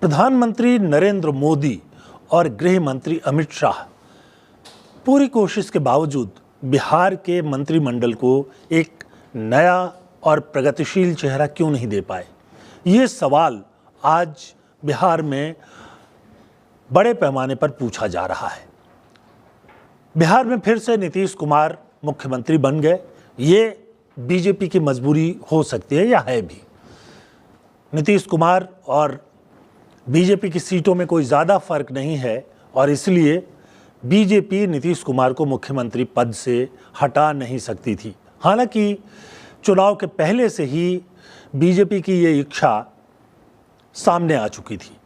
प्रधानमंत्री नरेंद्र मोदी और गृह मंत्री अमित शाह पूरी कोशिश के बावजूद बिहार के मंत्रिमंडल को एक नया और प्रगतिशील चेहरा क्यों नहीं दे पाए। ये सवाल आज बिहार में बड़े पैमाने पर पूछा जा रहा है। बिहार में फिर से नीतीश कुमार मुख्यमंत्री बन गए। ये बीजेपी की मजबूरी हो सकती है या है भी। नीतीश कुमार और बीजेपी की सीटों में कोई ज़्यादा फर्क नहीं है और इसलिए बीजेपी नीतीश कुमार को मुख्यमंत्री पद से हटा नहीं सकती थी। हालांकि चुनाव के पहले से ही बीजेपी की ये इच्छा सामने आ चुकी थी।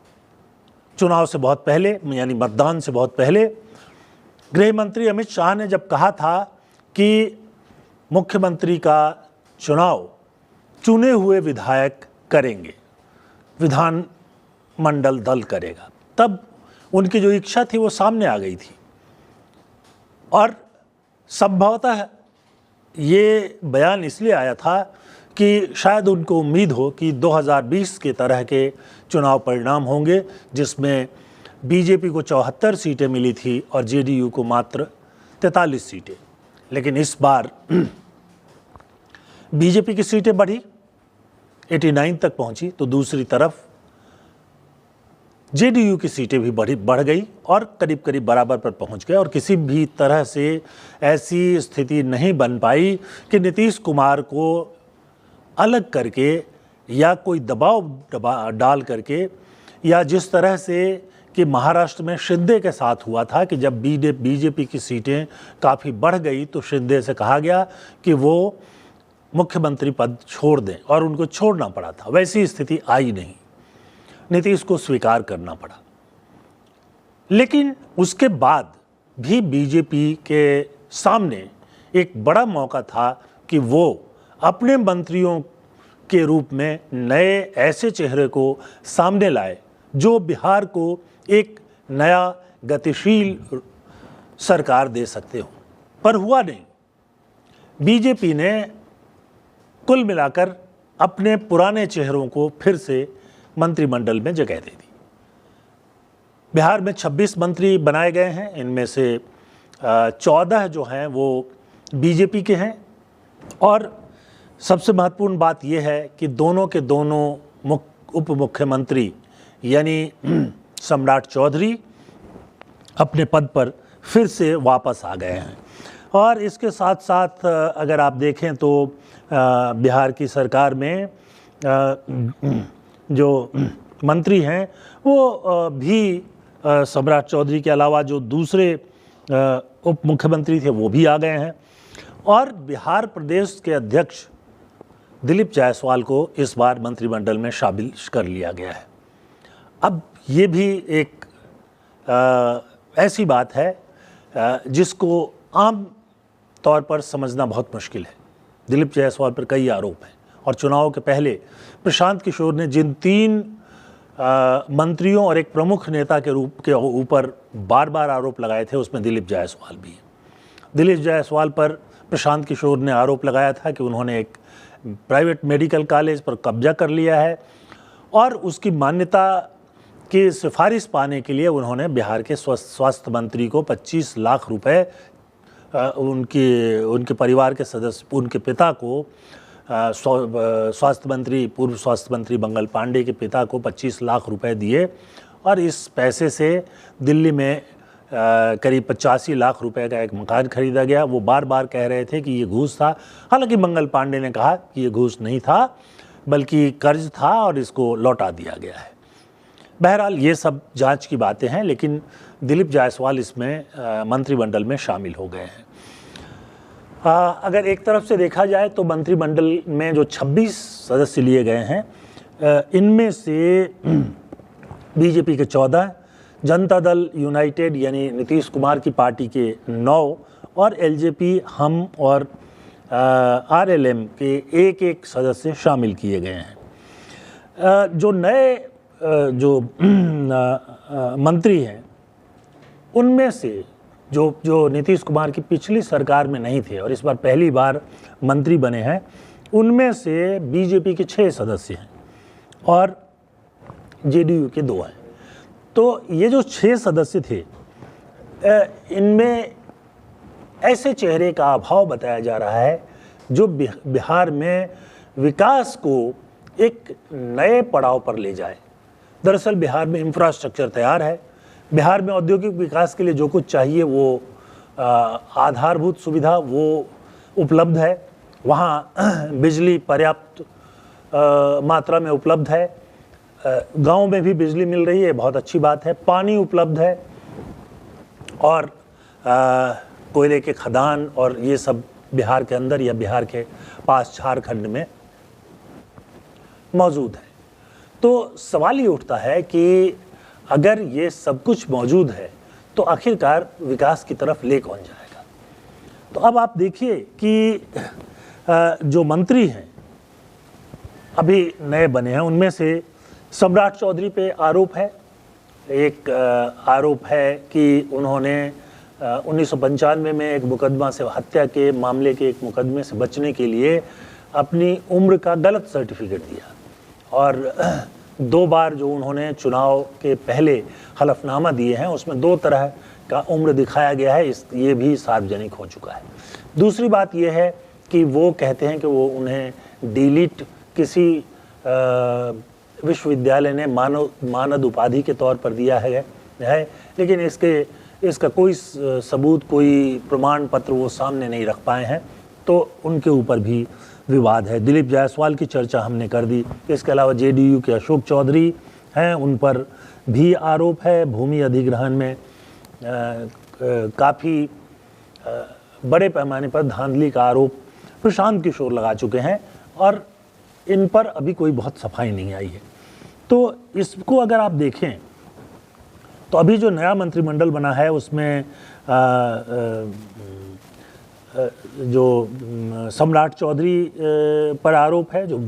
चुनाव से बहुत पहले यानी मतदान से बहुत पहले गृह मंत्री अमित शाह ने जब कहा था कि मुख्यमंत्री का चुनाव चुने हुए विधायक करेंगे, विधानमंडल दल करेगा, तब उनकी जो इच्छा थी वो सामने आ गई थी। और संभवतः ये बयान इसलिए आया था कि शायद उनको उम्मीद हो कि 2020 के तरह के चुनाव परिणाम होंगे जिसमें बीजेपी को 74 सीटें मिली थी और जेडीयू को मात्र 43 सीटें। लेकिन इस बार बीजेपी की सीटें बढ़ी, 89 तक पहुंची, तो दूसरी तरफ जेडीयू की सीटें भी बढ़ गई और करीब करीब बराबर पर पहुंच गए। और किसी भी तरह से ऐसी स्थिति नहीं बन पाई कि नीतीश कुमार को अलग करके या कोई दबाव डाल करके, या जिस तरह से कि महाराष्ट्र में शिंदे के साथ हुआ था कि जब बीजेपी की सीटें काफ़ी बढ़ गई तो शिंदे से कहा गया कि वो मुख्यमंत्री पद छोड़ दें और उनको छोड़ना पड़ा था। वैसी स्थिति आई नहीं, नीतीश को स्वीकार करना पड़ा। लेकिन उसके बाद भी बीजेपी के सामने एक बड़ा मौका था कि वो अपने मंत्रियों के रूप में नए ऐसे चेहरे को सामने लाए जो बिहार को एक नया गतिशील सरकार दे सकते हो। पर हुआ नहीं। बीजेपी ने कुल मिलाकर अपने पुराने चेहरों को फिर से मंत्रिमंडल में जगह दे दी। बिहार में 26 मंत्री बनाए गए हैं, इनमें से 14 जो हैं वो बीजेपी के हैं। और सबसे महत्वपूर्ण बात यह है कि दोनों के दोनों उप मुख्यमंत्री यानी सम्राट चौधरी अपने पद पर फिर से वापस आ गए हैं। और इसके साथ साथ अगर आप देखें तो बिहार की सरकार में जो मंत्री हैं वो भी सम्राट चौधरी के अलावा जो दूसरे उप मुख्यमंत्री थे वो भी आ गए हैं। और बिहार प्रदेश के अध्यक्ष दिलीप जायसवाल को इस बार मंत्रिमंडल में शामिल कर लिया गया है। अब ये भी एक ऐसी बात है जिसको आम तौर पर समझना बहुत मुश्किल है। दिलीप जायसवाल पर कई आरोप हैं और चुनाव के पहले प्रशांत किशोर ने जिन 3 मंत्रियों और एक प्रमुख नेता के रूप के ऊपर बार बार आरोप लगाए थे उसमें दिलीप जायसवाल भी है। दिलीप जायसवाल पर प्रशांत किशोर ने आरोप लगाया था कि उन्होंने एक प्राइवेट मेडिकल कॉलेज पर कब्जा कर लिया है और उसकी मान्यता की सिफारिश पाने के लिए उन्होंने बिहार के स्वास्थ्य मंत्री को 25 लाख रुपए उनके परिवार के सदस्य, उनके पिता को पूर्व स्वास्थ्य मंत्री मंगल पांडे के पिता को 25 लाख रुपए दिए और इस पैसे से दिल्ली में करीब 85 लाख रुपए का एक मकान खरीदा गया। वो बार बार कह रहे थे कि ये घूस था। हालांकि मंगल पांडे ने कहा कि ये घूस नहीं था बल्कि कर्ज था और इसको लौटा दिया गया है। बहरहाल ये सब जांच की बातें हैं, लेकिन दिलीप जायसवाल इसमें मंत्रिमंडल में शामिल हो गए हैं। अगर एक तरफ से देखा जाए तो मंत्रिमंडल में जो 26 सदस्य लिए गए हैं इनमें से बीजेपी के 14, जनता दल यूनाइटेड यानी नीतीश कुमार की पार्टी के 9 और एलजेपी, हम और आरएलएम के एक सदस्य शामिल किए गए हैं। जो नए जो मंत्री हैं उनमें से जो नीतीश कुमार की पिछली सरकार में नहीं थे और इस बार पहली बार मंत्री बने हैं, उनमें से बीजेपी के 6 सदस्य हैं और जेडीयू के 2 हैं। तो ये जो 6 सदस्य थे, इनमें ऐसे चेहरे का अभाव बताया जा रहा है जो बिहार में विकास को एक नए पड़ाव पर ले जाए। दरअसल बिहार में इंफ्रास्ट्रक्चर तैयार है, बिहार में औद्योगिक विकास के लिए जो कुछ चाहिए वो आधारभूत सुविधा वो उपलब्ध है, वहाँ बिजली पर्याप्त मात्रा में उपलब्ध है, गांव में भी बिजली मिल रही है, बहुत अच्छी बात है, पानी उपलब्ध है और कोयले के खदान और ये सब बिहार के अंदर या बिहार के पास झारखंड में मौजूद है। तो सवाल ये उठता है कि अगर ये सब कुछ मौजूद है तो आखिरकार विकास की तरफ ले कौन जाएगा। तो अब आप देखिए कि जो मंत्री हैं अभी नए बने हैं, उनमें से सम्राट चौधरी पे आरोप है। एक आरोप है कि उन्होंने 1995 में एक मुकदमा से, हत्या के मामले के एक मुकदमे से बचने के लिए अपनी उम्र का गलत सर्टिफिकेट दिया और 2 बार जो उन्होंने चुनाव के पहले हलफनामा दिए हैं उसमें 2 तरह का उम्र दिखाया गया है, ये भी सार्वजनिक हो चुका है। दूसरी बात यह है कि वो कहते हैं कि वो उन्हें डिलीट किसी विश्वविद्यालय ने मानद उपाधि के तौर पर दिया है, लेकिन इसका कोई सबूत, कोई प्रमाण पत्र वो सामने नहीं रख पाए हैं, तो उनके ऊपर भी विवाद है। दिलीप जायसवाल की चर्चा हमने कर दी। इसके अलावा जेडीयू के अशोक चौधरी हैं, उन पर भी आरोप है। भूमि अधिग्रहण में काफ़ी बड़े पैमाने पर धांधली का आरोप प्रशांत किशोर लगा चुके हैं और इन पर अभी कोई बहुत सफाई नहीं आई है। तो इसको अगर आप देखें तो अभी जो नया मंत्रिमंडल बना है उसमें जो सम्राट चौधरी पर आरोप है, जो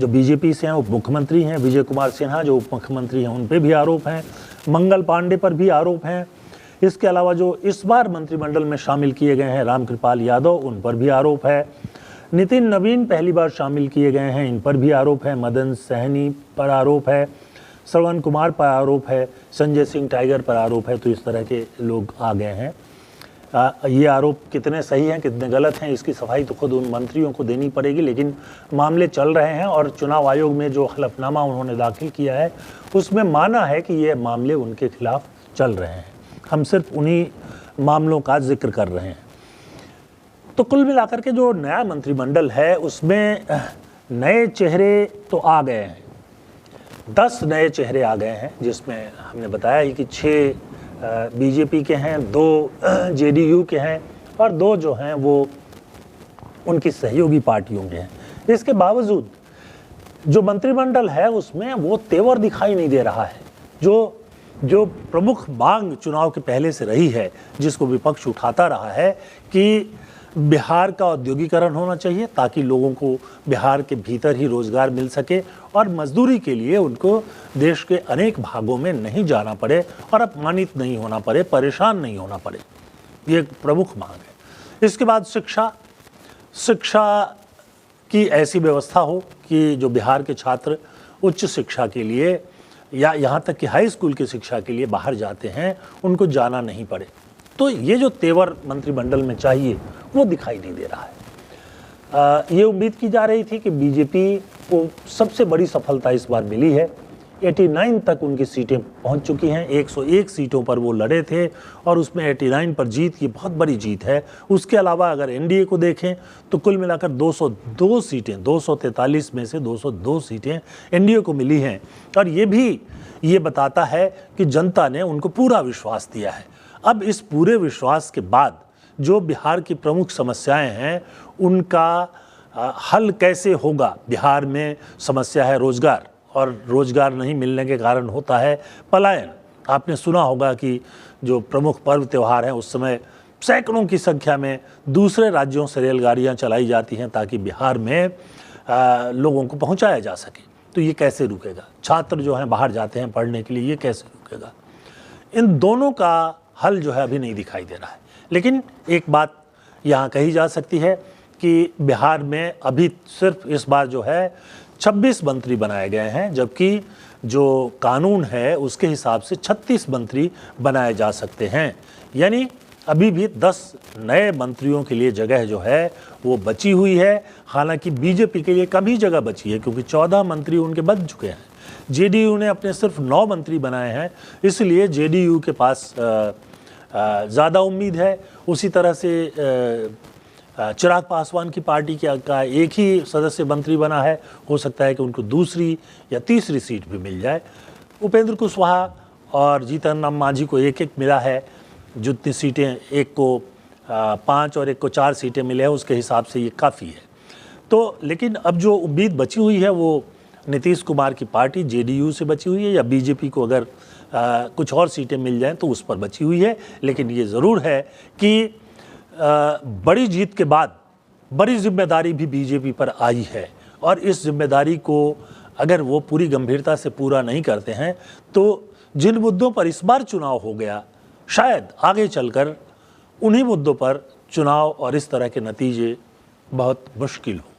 बीजेपी से हैं, उप मुख्यमंत्री हैं। विजय कुमार सिन्हा जो उप मुख्यमंत्री हैं उन पे भी आरोप हैं। मंगल पांडे पर भी आरोप हैं। इसके अलावा जो इस बार मंत्रिमंडल में शामिल किए गए हैं रामकृपाल यादव, उन पर भी आरोप है। नितिन नवीन पहली बार शामिल किए गए हैं, इन पर भी आरोप है। मदन सहनी पर आरोप है, श्रवण कुमार पर आरोप है, संजय सिंह टाइगर पर आरोप है। तो इस तरह के लोग आ गए हैं। ये आरोप कितने सही हैं कितने गलत हैं इसकी सफाई तो खुद उन मंत्रियों को देनी पड़ेगी, लेकिन मामले चल रहे हैं और चुनाव आयोग में जो हलफनामा उन्होंने दाखिल किया है उसमें माना है कि ये मामले उनके खिलाफ चल रहे हैं। हम सिर्फ उन्हीं मामलों का जिक्र कर रहे हैं। तो कुल मिलाकर के जो नया मंत्रिमंडल है उसमें नए चेहरे तो आ गए हैं, 10 नए चेहरे आ गए हैं, जिसमें हमने बताया ही कि 6 बीजेपी के हैं, 2 जेडीयू के हैं और 2 जो हैं वो उनकी सहयोगी पार्टियों के हैं। इसके बावजूद जो मंत्रिमंडल है उसमें वो तेवर दिखाई नहीं दे रहा है जो प्रमुख मांग चुनाव के पहले से रही है, जिसको विपक्ष उठाता रहा है कि बिहार का औद्योगिकरण होना चाहिए ताकि लोगों को बिहार के भीतर ही रोजगार मिल सके और मजदूरी के लिए उनको देश के अनेक भागों में नहीं जाना पड़े और अपमानित नहीं होना पड़े, परेशान नहीं होना पड़े। ये एक प्रमुख मांग है। इसके बाद शिक्षा की ऐसी व्यवस्था हो कि जो बिहार के छात्र उच्च शिक्षा के लिए या यहाँ तक कि हाई स्कूल की शिक्षा के लिए बाहर जाते हैं उनको जाना नहीं पड़े। तो ये जो तेवर मंत्रिमंडल में चाहिए वो दिखाई नहीं दे रहा है। ये उम्मीद की जा रही थी कि बीजेपी को सबसे बड़ी सफलता इस बार मिली है। 89 तक उनकी सीटें पहुंच चुकी हैं। 101 सीटों पर वो लड़े थे और उसमें 89 पर जीत की बहुत बड़ी जीत है। उसके अलावा अगर एनडीए को देखें तो कुल मिलाकर 202 सीटें, 243 में से 202 सीटें एनडीए को मिली हैं और ये बताता है कि जनता ने उनको पूरा विश्वास दिया है। अब इस पूरे विश्वास के बाद जो बिहार की प्रमुख समस्याएं हैं उनका हल कैसे होगा। बिहार में समस्या है रोजगार और रोजगार नहीं मिलने के कारण होता है पलायन। आपने सुना होगा कि जो प्रमुख पर्व त्यौहार हैं उस समय सैकड़ों की संख्या में दूसरे राज्यों से रेलगाड़ियां चलाई जाती हैं ताकि बिहार में लोगों को पहुंचाया जा सके। तो ये कैसे रुकेगा। छात्र जो हैं बाहर जाते हैं पढ़ने के लिए, ये कैसे रुकेगा। इन दोनों का हल जो है अभी नहीं दिखाई दे रहा है। लेकिन एक बात यहाँ कही जा सकती है कि बिहार में अभी सिर्फ इस बार जो है 26 मंत्री बनाए गए हैं, जबकि जो कानून है उसके हिसाब से 36 मंत्री बनाए जा सकते हैं। यानी अभी भी 10 नए मंत्रियों के लिए जगह जो है वो बची हुई है। हालांकि बीजेपी के लिए कम ही जगह बची है, क्योंकि 14 मंत्री उनके बन चुके हैं। जेडीयू ने अपने सिर्फ 9 मंत्री बनाए हैं, इसलिए जेडीयू के पास ज़्यादा उम्मीद है। उसी तरह से चिराग पासवान की पार्टी का एक ही सदस्य मंत्री बना है, हो सकता है कि उनको दूसरी या तीसरी सीट भी मिल जाए। उपेंद्र कुशवाहा और जीतन राम मांझी को एक मिला है। जितनी सीटें, एक को 5 और एक को 4 सीटें मिले हैं, उसके हिसाब से ये काफ़ी है। तो लेकिन अब जो उम्मीद बची हुई है वो नीतीश कुमार की पार्टी जेडीयू से बची हुई है, या बीजेपी को अगर कुछ और सीटें मिल जाएं तो उस पर बची हुई है। लेकिन ये ज़रूर है कि बड़ी जीत के बाद बड़ी जिम्मेदारी भी बीजेपी पर आई है, और इस जिम्मेदारी को अगर वो पूरी गंभीरता से पूरा नहीं करते हैं तो जिन मुद्दों पर इस बार चुनाव हो गया, शायद आगे चलकर उन्हीं मुद्दों पर चुनाव और इस तरह के नतीजे बहुत मुश्किल हो।